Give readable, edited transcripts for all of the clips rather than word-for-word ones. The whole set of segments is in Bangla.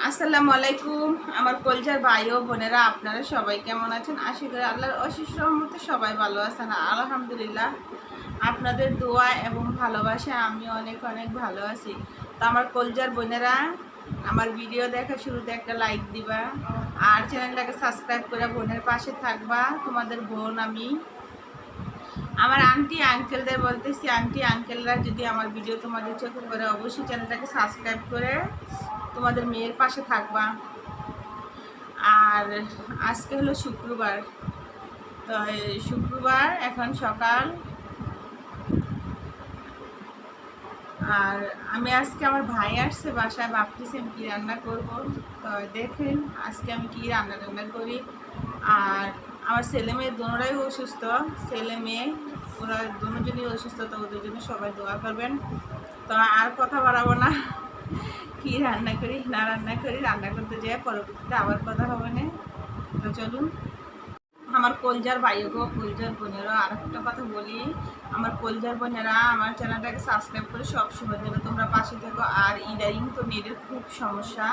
আসসালামু আলাইকুম আমার কলজার ভাই ও বোনেরা, আপনারা সবাই কেমন আছেন? আশা করি আল্লাহর অশেষ রহমতে সবাই ভালো আছেন। আলহামদুলিল্লাহ, আপনাদের দোয়া এবং ভালোবাসা আমি অনেক অনেক ভালো আছি। তো আমার কলজার বোনেরা, আমার ভিডিও দেখা শুরুতে একটা লাইক দিবা আর চ্যানেলটাকে সাবস্ক্রাইব করে বোনের পাশে থাকবা। তোমাদের বোন আমি। আমার আন্টি আঙ্কেলদের বলতেছি, আন্টি আঙ্কেলরা যদি আমার ভিডিও তোমাদের চোখে পড়ে অবশ্যই চ্যানেলটাকে সাবস্ক্রাইব করে তোমাদের মেয়ের পাশে থাকবা। আর আজকে হলো শুক্রবার, তো শুক্রবার এখন সকাল, আর আমি আজকে আমার ভাই আসছে বাসায়, ভাবতেছি আমি কী রান্না করবো। তো দেখেন আজকে আমি কী রান্না করি। আর আমার ছেলে মেয়ে দুজনেই অসুস্থ, ছেলে মেয়ে ওরা দুজনই অসুস্থ, তো ওদের জন্য সবাই দোয়া করবেন। তো আর কথা বাড়াবো না, কী রান্না করি না রান্না করি, রান্না করতে যাই পরবর্তীতে আবার কথা হবে না। তো চলুন, আমার কলজার ভাইগো কলজার বোনেরা, আর একটা কথা বলি, আমার কলজার বোনেরা আমার চ্যানেলটাকে সাবস্ক্রাইব করে সবসময় দেবে, তোমরা পাশে থেকো। আর ইদারিং তো নেটের খুব সমস্যা,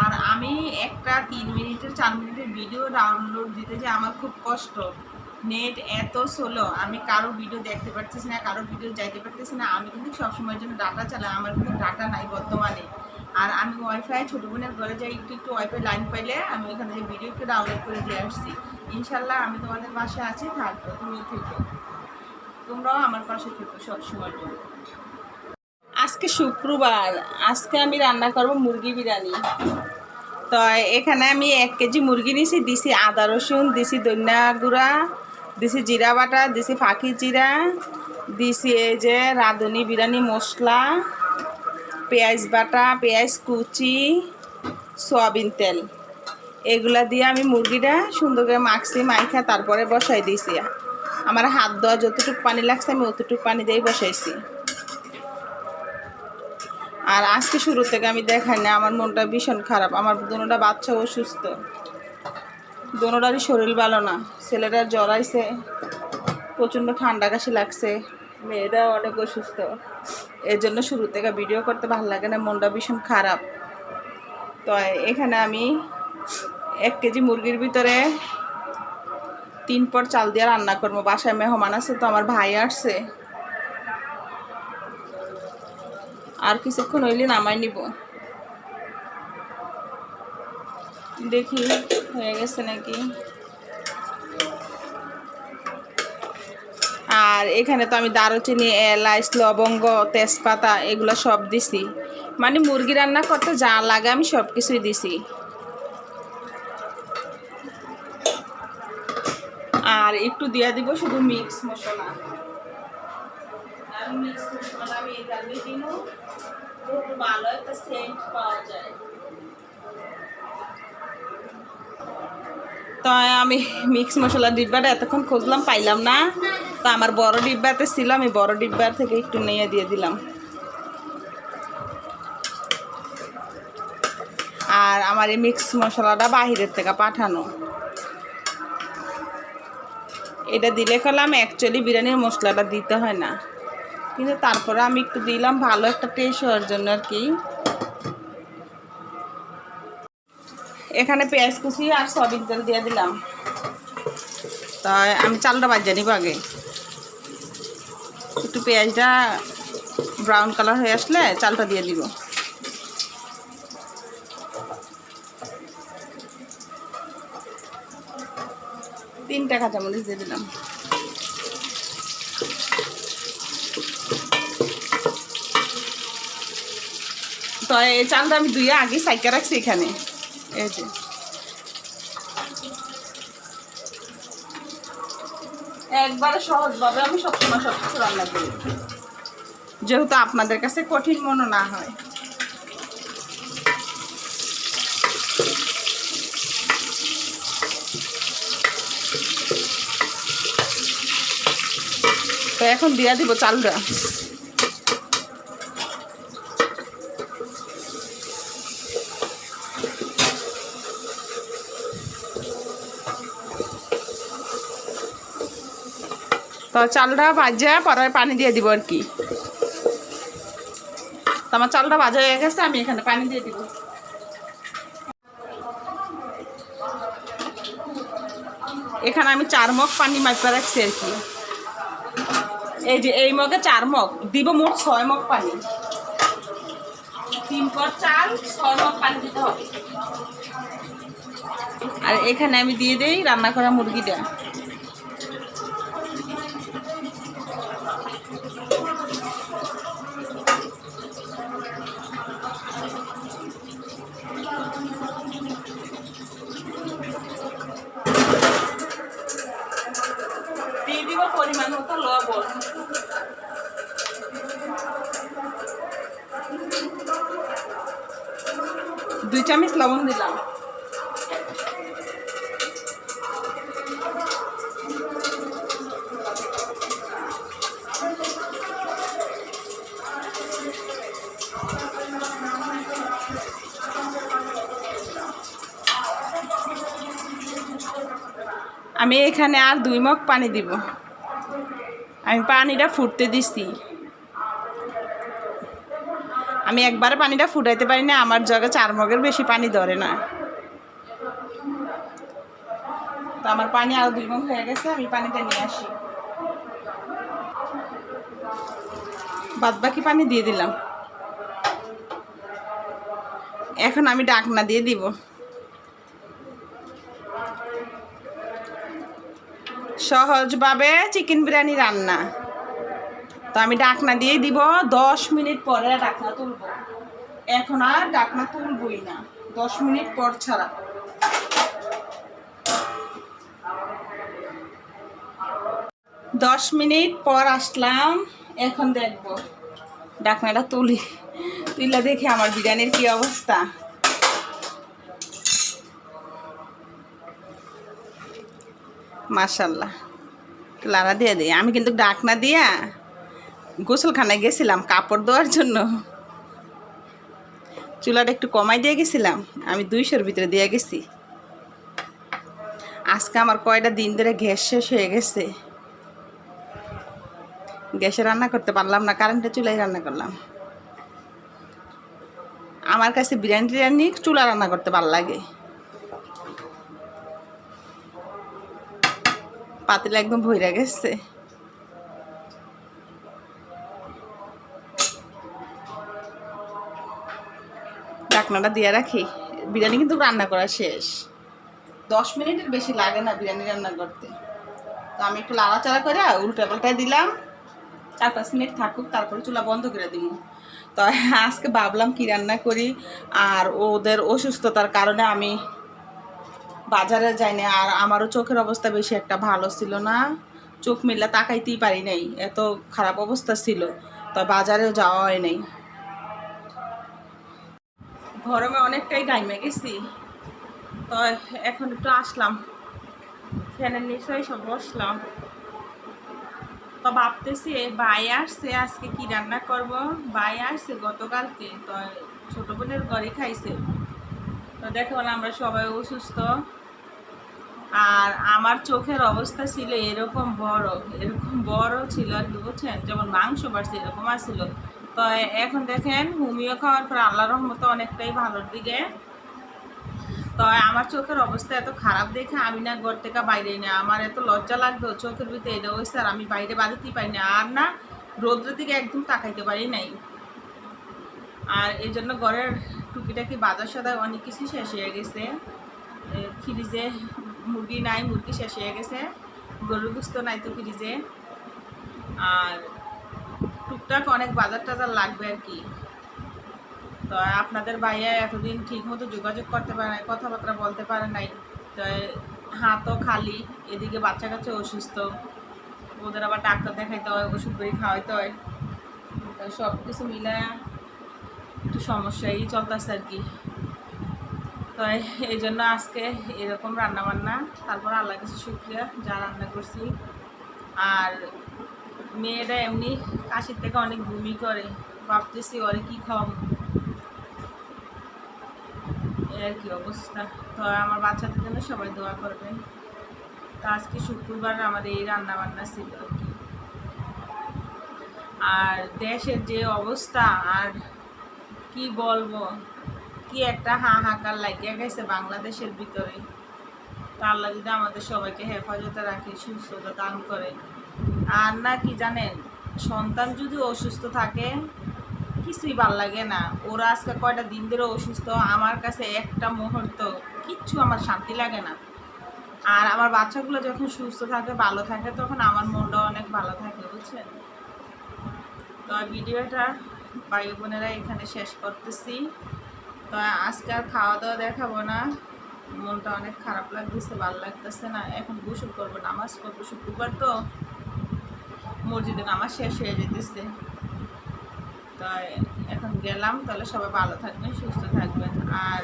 আর আমি একটা 3 মিনিটের 4 মিনিটের ভিডিও ডাউনলোড দিতে যে আমার খুব কষ্ট। নেট এত স্লো, আমি কারো ভিডিও দেখতে পারতেছি না, কারো ভিডিও যাইতে পারতেছি না। আমি কিন্তু সবসময়ের জন্য ডাটা চালাই, আমার কিন্তু ডাটা নাই বর্তমানে। আর আমি ওয়াইফাই ছোটো বোনের ঘরে যাই, একটু ওয়াইফাই লাইন পাইলে আমি ওইখানে যে ভিডিও একটু ডাউনলোড করে দিয়ে আসছি। ইনশাল্লাহ আমি তোমাদের পাশে আছি, থাকবো, তুমি থেকো, তোমরাও আমার পাশে থেকো সবসময়ের জন্য। আজকে শুক্রবার, আজকে আমি রান্না করব মুরগি বিরিয়ানি। তো এখানে আমি 1 কেজি মুরগি নিয়েছি, দিছি আদা রসুন, দিছি ধনিয়া গুঁড়া, দিছি জিরা বাটা, দিছি ফাঁকি জিরা, দিছি এই যে রাঁধুনি বিরিয়ানি মশলা, পেঁয়াজ বাটা, পেঁয়াজ কুচি, সয়াবিন তেল, এগুলা দিয়ে আমি মুরগিটা সুন্দর করে মাখছি, মাইখা তারপরে বসাই দিয়েছি। আমার হাত ধোয়া যতটুকু পানি লাগছে আমি অতটুকু পানি দিয়ে বসাইছি। আর আজকে শুরু থেকে আমি দেখাই না, আমার মনটা ভীষণ খারাপ। আমার দুটোটা বাচ্চা অসুস্থ, দুটোটারই শরীর ভালো না। ছেলেটার জ্বর আইছে, প্রচণ্ড ঠান্ডা কাশি লাগছে, মেয়েরা অনেক অসুস্থ। এর জন্য শুরু থেকে ভিডিও করতে ভালো লাগে না, মনটা ভীষণ খারাপ। তো এখানে আমি 1 কেজি মুরগির ভিতরে 3 পট চাল দিয়ে রান্না করবো। বাসায় মেহমান আছে, তো আমার ভাই আসছে, আর কিছুক্ষণ হইলে নামাই নিব। দেখি হয়ে গেছে নাকি। আর এখানে তো আমি দারুচিনি, এলাচ, লবঙ্গ, তেজপাতা এগুলো সব দিছি, মানে মুরগি রান্না করতে যা লাগে আমি সব কিছুই দিছি। আর একটু দিয়ে দিব শুধু মিক্স মশলা, আর মিক্স মশলা আমি এই কারণে দিব খুব ভালো একটা সেন্ট পাওয়া যায়। তো আমি মিক্স মশলা ডিব্বাটা এতক্ষণ খুঁজলাম, পাইলাম না। তো আমার বড় ডিব্বাতে ছিল, আমি বড় ডিব্বার থেকে একটু নিয়ে দিয়ে দিলাম। আর আমার এই মিক্স মশলাটা বাহিরের থেকে পাঠানো, এটা দিলে করলাম অ্যাকচুয়ালি বিরিয়ানির মশলাটা দিতে হয় না, কিন্তু তারপরে আমি একটু দিলাম ভালো একটা টেস্ট হওয়ার জন্য আর কি। এখানে পেঁয়াজ কুচি আর সয়াবিন তেল দিয়ে দিলাম। তাই আমি চালটা বাজিয়ে নিব আগে, একটু পেঁয়াজটা ব্রাউন কালার হয়ে আসলে চালটা দিয়ে দিব। তিনটা কাঁচামরিচ দিয়ে দিলাম। তো এই চালটা আমি ধুয়ে আগে সাইকা রাখছি এখানে, এই যে একবারে সহজভাবে আমি সবসময় সব কিছু রান্না করি, যেহেতু আপনাদের কাছে কঠিন মনে না হয়। তো এখন দিয়া দিব চালটা। তো চালটা ভাজা পরে পানি দিয়ে দিব আর কি। তো আমার চালটা ভাজা হয়ে গেছে, আমি এখানে পানি দিয়ে দিব। এখানে আমি 4 মগ পানি মাইপা রাখছি আর কি। এই যে এই মগে 4 মগ দিব, মোট 6 মগ পানি। 3 পর 4 6 মগ পানি দিতে হবে। আর এখানে আমি দিয়ে দেই রান্না করা মুরগিটা। দিয়ে দিব পরিমাণ মতো লবণ। 2 চামচ লবণ দিলাম। আমি এখানে আর 2 মগ পানি দিব। আমি পানিটা ফুটতে দিছি। আমি একবারে পানিটা ফুটাইতে পারি না, আমার জগে 4 মগের বেশি পানি ধরে না। তো আমার পানি আরো 2 মগ হয়ে গেছে, আমি পানিটা নিয়ে আসি। বাদ বাকি পানি দিয়ে দিলাম। এখন আমি ঢাকনা দিয়ে দিব। সহজভাবে চিকেন বিরিয়ানি রান্না। তো আমি ঢাকনা দিয়ে দিব। 10 মিনিট পরে ঢাকনা তুলব। এখন আর ঢাকনা তুলবই না, 10 মিনিট পর ছাড়া। দশ মিনিট পর আসলাম। এখন দেখবো ঢাকনাটা তুলে দেখি আমার বিরিয়ানির কি অবস্থা। মাশাআল্লাহ, লাড়া দিয়ে দিই। আমি কিন্তু ঢাকনা দিয়া গোসলখানায় গেছিলাম কাপড় ধোয়ার জন্য। চুলাটা একটু কমাই দিয়ে গেছিলাম, আমি 200-র ভিতরে দিয়ে গেছি। আজকে আমার কয়টা দিন ধরে গ্যাস শেষ হয়ে গেছে। গ্যাসে রান্না করতে পারলাম না, কারেন্টের চুলায় রান্না করলাম। আমার কাছে বিরিয়ানি চুলা রান্না করতে ভালো লাগে। পাতিলা একদম ভইরা গেছে। ঢাকনাটা দিয়ে রাখি। বিরিয়ানি কিন্তু রান্না করা শেষ। 10 মিনিটের বেশি লাগে না বিরিয়ানি রান্না করতে। তো আমি একটু লাড়াচাড়া করে উল্টা পাল্টায় দিলাম। 4-5 মিনিট থাকুক, তারপরে চুলা বন্ধ করে দিব। তো আজকে ভাবলাম কি রান্না করি। আর ওদের অসুস্থতার কারণে আমি বাজারে যাইনি। আর আমারও চোখের অবস্থা বেশি একটা ভালো ছিল না, চোখ মেলে তাকাইতেই পারি নাই, এত খারাপ অবস্থা ছিল। তো বাজারেও যাওয়া হয় নাই। গরমে অনেকটাই গাইমে গেছি। তো এখন একটু আসলাম ফ্যানের নিচে সব বসলাম। তো ভাবতেছি ভাই আসছে, আজকে কি রান্না করব। ভাই আসছে গতকালকে, তো ছোট বোনের ঘরে খাইছে। তো দেখুন আমরা সবাই অসুস্থ। আর আমার চোখের অবস্থা ছিল এরকম বড় ছিল আর কি, বুঝছেন, যেমন মাংস বাড়ছে এরকম আসছিল। তো এখন দেখেন হোমিও খাওয়ার পর আল্লাহর রহমতে অনেকটাই ভালোর দিকে। তো আমার চোখের অবস্থা এত খারাপ দেখে আমি না ঘর থেকে বাইরে না, আমার এত লজ্জা লাগতো চোখের ভিতরে এটা হয়েছে। আর আমি বাইরে বাঁধতেই পারি না, আর না রোদ্রের দিকে একদম তাকাইতে পারি নাই। আর এই জন্য ঘরের টুকিটাকি বাজার সদায় অনেক কিছু শেষ হয়ে গেছে। ফ্রিজে মুরগি নাই, মুরগি শেষ হয়ে গেছে। গরুর গোস্ত নাই তো ফ্রিজে। আর টুকটাক অনেক বাজার টাজার লাগবে আর কি। তো আপনাদের ভাইয়া এতদিন ঠিক মতো যোগাযোগ করতে পারে নাই, কথাবার্তা বলতে পারে নাই। তো হাতও খালি, এদিকে বাচ্চা কাচ্চা অসুস্থ, ওদের আবার ডাক্তার দেখাইতে হয়, ওষুধ করে খাওয়াইতে হয়। তো সব কিছু মিলে একটু সমস্যাই চলতেছে আর কি। তো এই জন্য আজকে এরকম রান্নাবান্না। তারপর আল্লাহ কাছে শুকরিয়া যা রান্না করছি। আর মেয়েরা এমনি কাশির থেকে অনেক বমি করে, ভাবতেছি ওরে কি খাওয়াবো, এর কি অবস্থা। তো আমার বাচ্চাদের জন্য সবাই দোয়া করবেন। তো আজকে শুক্রবার আমাদের এই রান্নাবান্না ছিল আর কি। আর দেশের যে অবস্থা, আর কি বলবো, কি একটা হাহাকার লাগিয়ে গেছে বাংলাদেশের ভিতরে। তো আল্লাহ যদি আমাদের সবাইকে হেফাজতে রাখে, সুস্থতা দান করে। আর না কি জানেন, সন্তান যদি অসুস্থ থাকে কিছুই ভাল লাগে না। ওরা আজকে কয়টা দিন ধরে অসুস্থ, আমার কাছে একটা মুহূর্ত কিচ্ছু আমার শান্তি লাগে না। আর আমার বাচ্চাগুলো যখন সুস্থ থাকে, ভালো থাকে, তখন আমার মনটা অনেক ভালো থাকে, বুঝছেন। তো ভিডিওটা ভাই বোনেরা এখানে শেষ করতেছি। তো আজকে আর খাওয়া দাওয়া দেখাবো না, মনটা অনেক খারাপ লাগতেছে, ভালো লাগতেছে না। এখন গোসল করবো, নামাজ পড়বো, শুক্রবার তো মসজিদে নামাজ শেষ হয়ে যেতেছে। তাই এখন গেলাম। তাহলে সবাই ভালো থাকবেন, সুস্থ থাকবেন। আর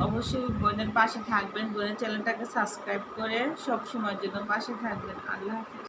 অবশ্যই বোনের পাশে থাকবেন, বোনের চ্যানেলটাকে সাবস্ক্রাইব করে সব সময়ের জন্য পাশে থাকবেন। আল্লাহ হাফেজ।